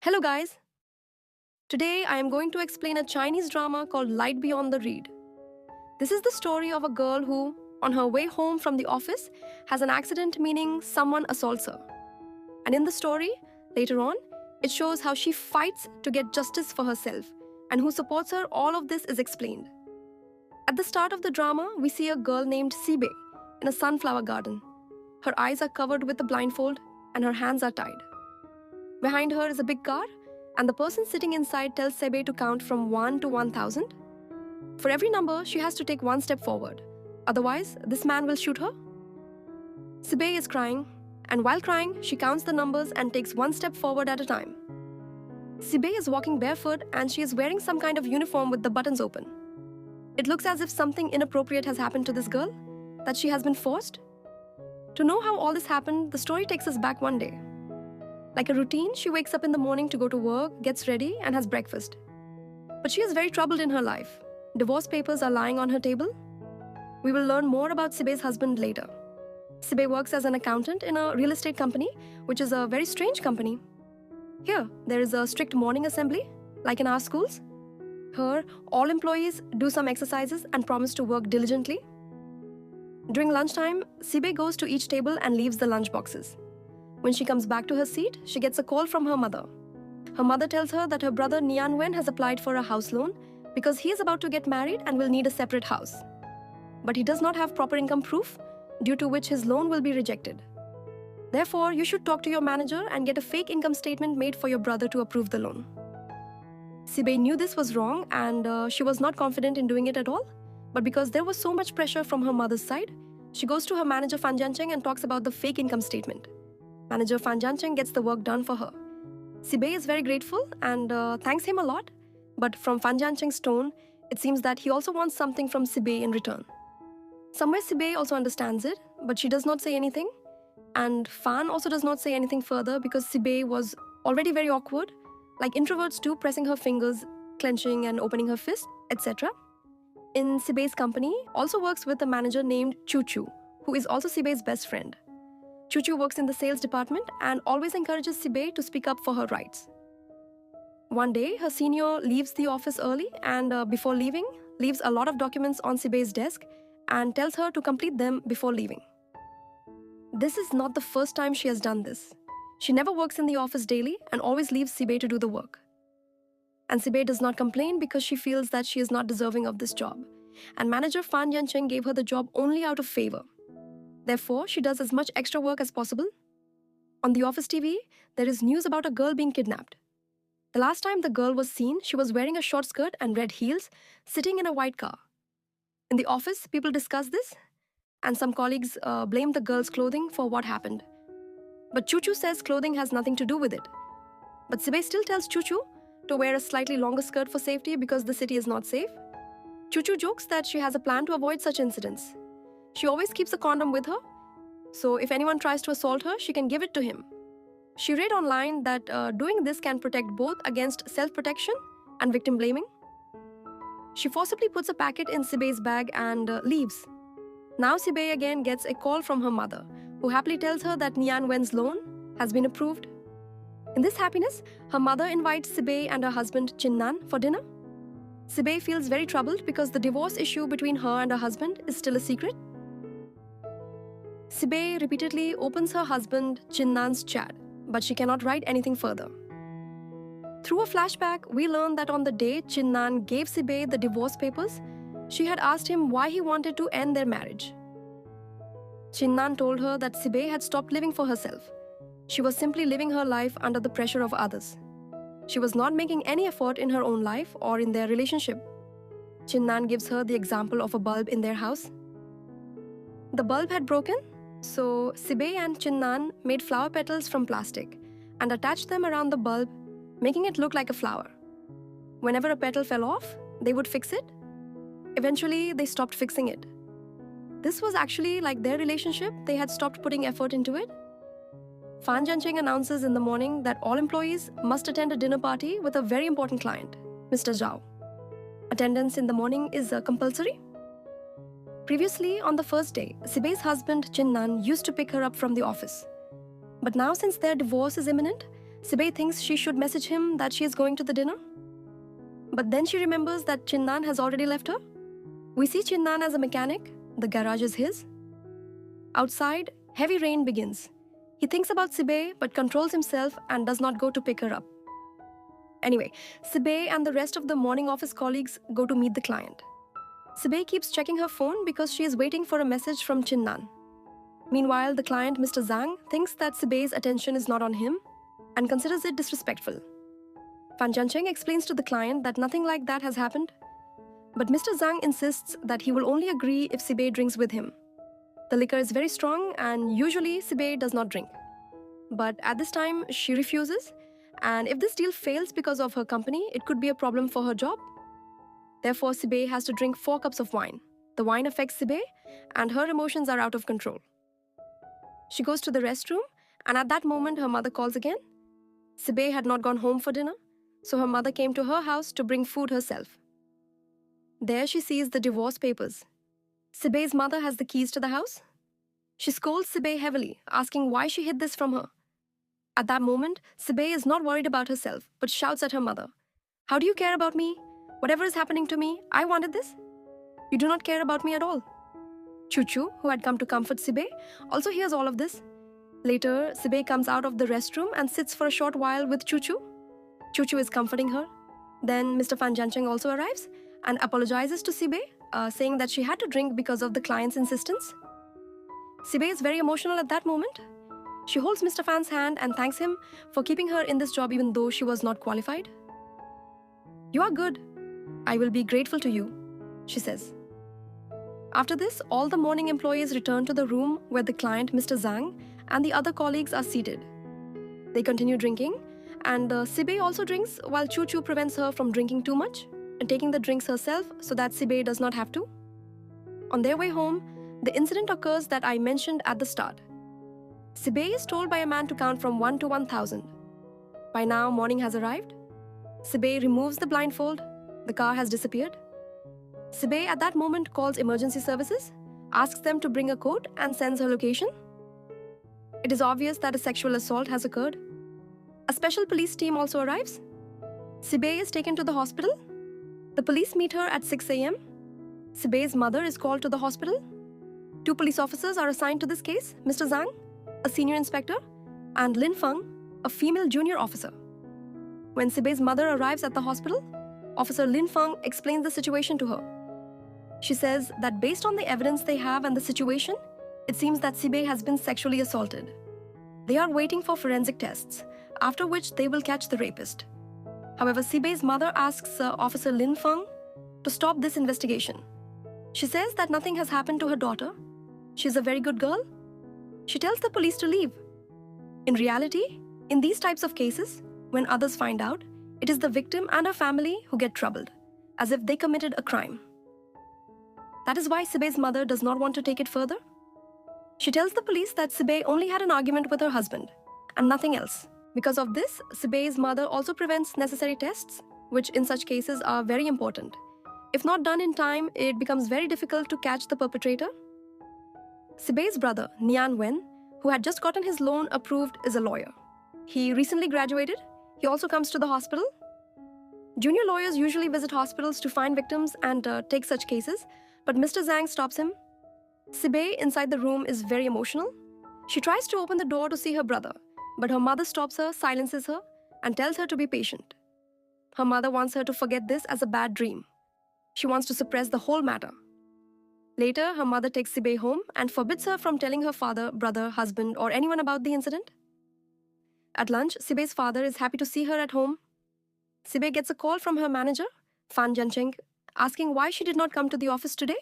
Hello, guys. Today I am going to explain a Chinese drama called Light Beyond the Reed. This is the story of a girl who, on her way home from the office, has an accident meaning someone assaults her. And in the story, later on, it shows how she fights to get justice for herself and who supports her. All of this is explained. At the start of the drama, we see a girl named Sibei in a sunflower garden. Her eyes are covered with a blindfold and her hands are tied. Behind her is a big car, and the person sitting inside tells Sibei to count from 1 to 1000. For every number, she has to take one step forward. Otherwise, this man will shoot her. Sibei is crying, and while crying, she counts the numbers and takes one step forward at a time. Sibei is walking barefoot and she is wearing some kind of uniform with the buttons open. It looks as if something inappropriate has happened to this girl, that she has been forced. To know how all this happened, the story takes us back one day. Like a routine, she wakes up in the morning to go to work, gets ready, and has breakfast. But she is very troubled in her life. Divorce papers are lying on her table. We will learn more about Sibei's husband later. Sibei works as an accountant in a real estate company, which is a very strange company. Here, there is a strict morning assembly, like in our schools. Here, all employees do some exercises and promise to work diligently. During lunchtime, Sibei goes to each table and leaves the lunch boxes. When she comes back to her seat, she gets a call from her mother. Her mother tells her that her brother Nianwen has applied for a house loan because he is about to get married and will need a separate house. But he does not have proper income proof, due to which his loan will be rejected. Therefore, you should talk to your manager and get a fake income statement made for your brother to approve the loan. Sibei knew this was wrong and she was not confident in doing it at all. But because there was so much pressure from her mother's side, she goes to her manager Fan Jiancheng and talks about the fake income statement. Manager Fan Jiancheng gets the work done for her. Sibei is very grateful and thanks him a lot. But from Fan Jiancheng's tone, it seems that he also wants something from Sibei in return. Somewhere Sibei also understands it, but she does not say anything. And Fan also does not say anything further because Sibei was already very awkward, like introverts do, pressing her fingers, clenching and opening her fist, etc. In Sibei's company also works with a manager named Chu Chu, who is also Sibei's best friend. Chu Chu works in the sales department and always encourages Sibei to speak up for her rights. One day, her senior leaves the office early and before leaving, leaves a lot of documents on Sibei's desk and tells her to complete them before leaving. This is not the first time she has done this. She never works in the office daily and always leaves Sibei to do the work. And Sibei does not complain because she feels that she is not deserving of this job. And manager Fan Yancheng gave her the job only out of favor. Therefore, she does as much extra work as possible. On the office TV, there is news about a girl being kidnapped. The last time the girl was seen, she was wearing a short skirt and red heels, sitting in a white car. In the office, people discuss this, and some colleagues blame the girl's clothing for what happened. But Chu Chu says clothing has nothing to do with it. But Sibei still tells Chu Chu to wear a slightly longer skirt for safety because the city is not safe. Chu Chu jokes that she has a plan to avoid such incidents. She always keeps a condom with her, so if anyone tries to assault her, she can give it to him. She read online that doing this can protect both against self-protection and victim blaming. She forcibly puts a packet in Sibei's bag and leaves. Now Sibei again gets a call from her mother, who happily tells her that Nian Wen's loan has been approved. In this happiness, her mother invites Sibei and her husband Chinnan for dinner. Sibei feels very troubled because the divorce issue between her and her husband is still a secret. Sibei repeatedly opens her husband Chinnan's chat, but she cannot write anything further. Through a flashback, we learn that on the day Chinnan gave Sibei the divorce papers, she had asked him why he wanted to end their marriage. Chinnan told her that Sibei had stopped living for herself. She was simply living her life under the pressure of others. She was not making any effort in her own life or in their relationship. Chinnan gives her the example of a bulb in their house. The bulb had broken, so Sibei and Chinnan made flower petals from plastic and attached them around the bulb, making it look like a flower. Whenever a petal fell off, they would fix it. Eventually, they stopped fixing it. This was actually like their relationship. They had stopped putting effort into it. Fan Jiancheng announces in the morning that all employees must attend a dinner party with a very important client, Mr. Zhao. Attendance in the morning is compulsory. Previously, on the first day, Sibei's husband Chinnan used to pick her up from the office. But now, since their divorce is imminent, Sibei thinks she should message him that she is going to the dinner. But then she remembers that Chinnan has already left her. We see Chinnan as a mechanic. The garage is his. Outside, heavy rain begins. He thinks about Sibei but controls himself and does not go to pick her up. Anyway, Sibei and the rest of the morning office colleagues go to meet the client. Sibei keeps checking her phone because she is waiting for a message from Chinnan. Meanwhile, the client, Mr. Zhang, thinks that Sibei's attention is not on him and considers it disrespectful. Fan Jiancheng explains to the client that nothing like that has happened, but Mr. Zhang insists that he will only agree if Sibei drinks with him. The liquor is very strong and usually Sibei does not drink. But at this time, she refuses, and if this deal fails because of her company, it could be a problem for her job. Therefore, Sibei has to drink 4 cups of wine. The wine affects Sibei, and her emotions are out of control. She goes to the restroom, and at that moment, her mother calls again. Sibei had not gone home for dinner, so her mother came to her house to bring food herself. There she sees the divorce papers. Sibei's mother has the keys to the house. She scolds Sibei heavily, asking why she hid this from her. At that moment, Sibei is not worried about herself, but shouts at her mother, "How do you care about me? Whatever is happening to me, I wanted this. You do not care about me at all." Chuchu, who had come to comfort Sibei, also hears all of this. Later, Sibei comes out of the restroom and sits for a short while with Chuchu. Chuchu is comforting her. Then Mr. Fan Jiancheng also arrives and apologizes to Sibei, saying that she had to drink because of the client's insistence. Sibei is very emotional at that moment. She holds Mr. Fan's hand and thanks him for keeping her in this job even though she was not qualified. "You are good. I will be grateful to you," she says. After this, all the morning employees return to the room where the client, Mr. Zhang, and the other colleagues are seated. They continue drinking, and Sibei also drinks while Chu prevents her from drinking too much and taking the drinks herself so that Sibei does not have to. On their way home, the incident occurs that I mentioned at the start. Sibei is told by a man to count from 1 to 1,000. By now, morning has arrived. Sibei removes the blindfold. The car has disappeared. Sibei at that moment calls emergency services, asks them to bring a coat, and sends her location. It is obvious that a sexual assault has occurred. A special police team also arrives. Sibei is taken to the hospital. The police meet her at 6 a.m. Sibei's mother is called to the hospital. 2 police officers are assigned to this case, Mr. Zhang, a senior inspector, and Lin Feng, a female junior officer. When Sibei's mother arrives at the hospital, Officer Lin Feng explains the situation to her. She says that based on the evidence they have and the situation, it seems that Sibei has been sexually assaulted. They are waiting for forensic tests, after which they will catch the rapist. However, Sibei's mother asks Officer Lin Feng to stop this investigation. She says that nothing has happened to her daughter. She is a very good girl. She tells the police to leave. In reality, in these types of cases, when others find out, it is the victim and her family who get troubled, as if they committed a crime. That is why Sibei's mother does not want to take it further. She tells the police that Sibei only had an argument with her husband, and nothing else. Because of this, Sibei's mother also prevents necessary tests, which in such cases are very important. If not done in time, it becomes very difficult to catch the perpetrator. Sibei's brother, Nian Wen, who had just gotten his loan approved, is a lawyer. He recently graduated. He also comes to the hospital. Junior lawyers usually visit hospitals to find victims and take such cases, but Mr. Zhang stops him. Sibei, inside the room, is very emotional. She tries to open the door to see her brother, but her mother stops her, silences her, and tells her to be patient. Her mother wants her to forget this as a bad dream. She wants to suppress the whole matter. Later, her mother takes Sibei home and forbids her from telling her father, brother, husband, or anyone about the incident. At lunch, Sibei's father is happy to see her at home. Sibei gets a call from her manager, Fan Jiancheng, asking why she did not come to the office today.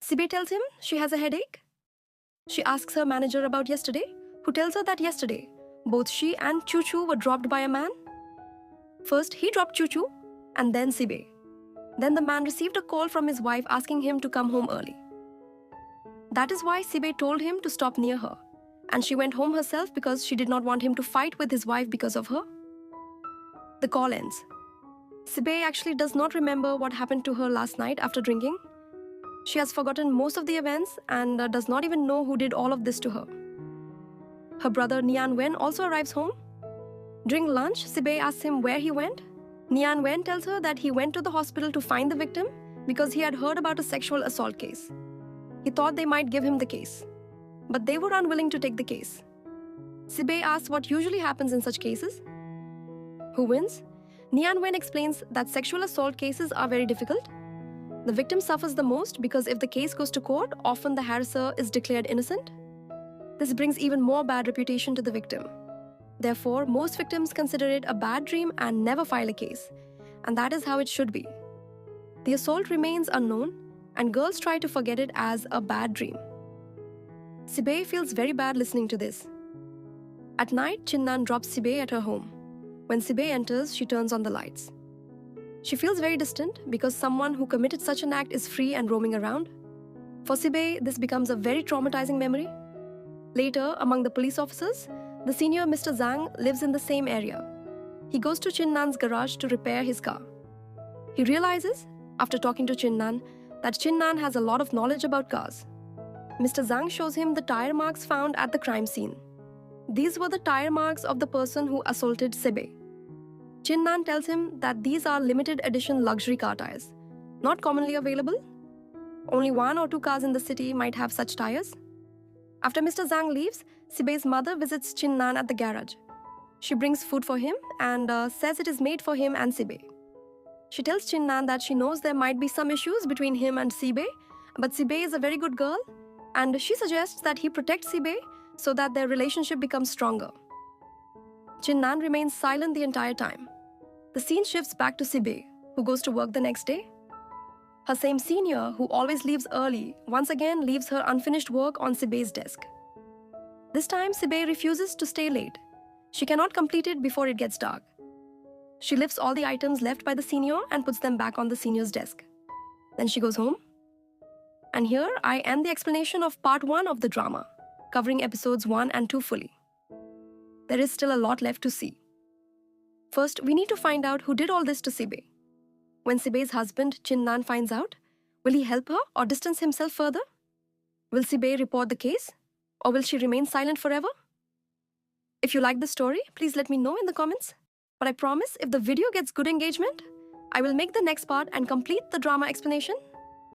Sibei tells him she has a headache. She asks her manager about yesterday, who tells her that yesterday, both she and Chu were dropped by a man. First, he dropped Chu, and then Sibei. Then the man received a call from his wife asking him to come home early. That is why Sibei told him to stop near her, and she went home herself because she did not want him to fight with his wife because of her. The call ends. Sibei actually does not remember what happened to her last night after drinking. She has forgotten most of the events and does not even know who did all of this to her. Her brother Nian Wen also arrives home. During lunch, Sibei asks him where he went. Nian Wen tells her that he went to the hospital to find the victim because he had heard about a sexual assault case. He thought they might give him the case, but they were unwilling to take the case. Sibei asks what usually happens in such cases. Who wins? Nian Wen explains that sexual assault cases are very difficult. The victim suffers the most because if the case goes to court, often the harasser is declared innocent. This brings even more bad reputation to the victim. Therefore, most victims consider it a bad dream and never file a case, and that is how it should be. The assault remains unknown, and girls try to forget it as a bad dream. Sibei feels very bad listening to this. At night, Chinnan drops Sibei at her home. When Sibei enters, she turns on the lights. She feels very distant because someone who committed such an act is free and roaming around. For Sibei, this becomes a very traumatizing memory. Later, among the police officers, the senior Mr. Zhang lives in the same area. He goes to Chinnan's garage to repair his car. He realizes, after talking to Chinnan, that Chinnan has a lot of knowledge about cars. Mr. Zhang shows him the tire marks found at the crime scene. These were the tire marks of the person who assaulted Sibei. Chinnan tells him that these are limited edition luxury car tires, not commonly available. Only 1 or 2 cars in the city might have such tires. After Mr. Zhang leaves, Sibei's mother visits Chinnan at the garage. She brings food for him and says it is made for him and Sibei. She tells Chinnan that she knows there might be some issues between him and Sibei, but Sibei is a very good girl, and she suggests that he protect Sibei so that their relationship becomes stronger. Chinnan remains silent the entire time. The scene shifts back to Sibei, who goes to work the next day. Her same senior, who always leaves early, once again leaves her unfinished work on Sibei's desk. This time, Sibei refuses to stay late. She cannot complete it before it gets dark. She lifts all the items left by the senior and puts them back on the senior's desk. Then she goes home. And here I end the explanation of part 1 of the drama, covering episodes 1 and 2 fully. There is still a lot left to see. First, we need to find out who did all this to Sibei. When Sibei's husband, Chinnan, finds out, will he help her or distance himself further? Will Sibei report the case? Or will she remain silent forever? If you like the story, please let me know in the comments. But I promise if the video gets good engagement, I will make the next part and complete the drama explanation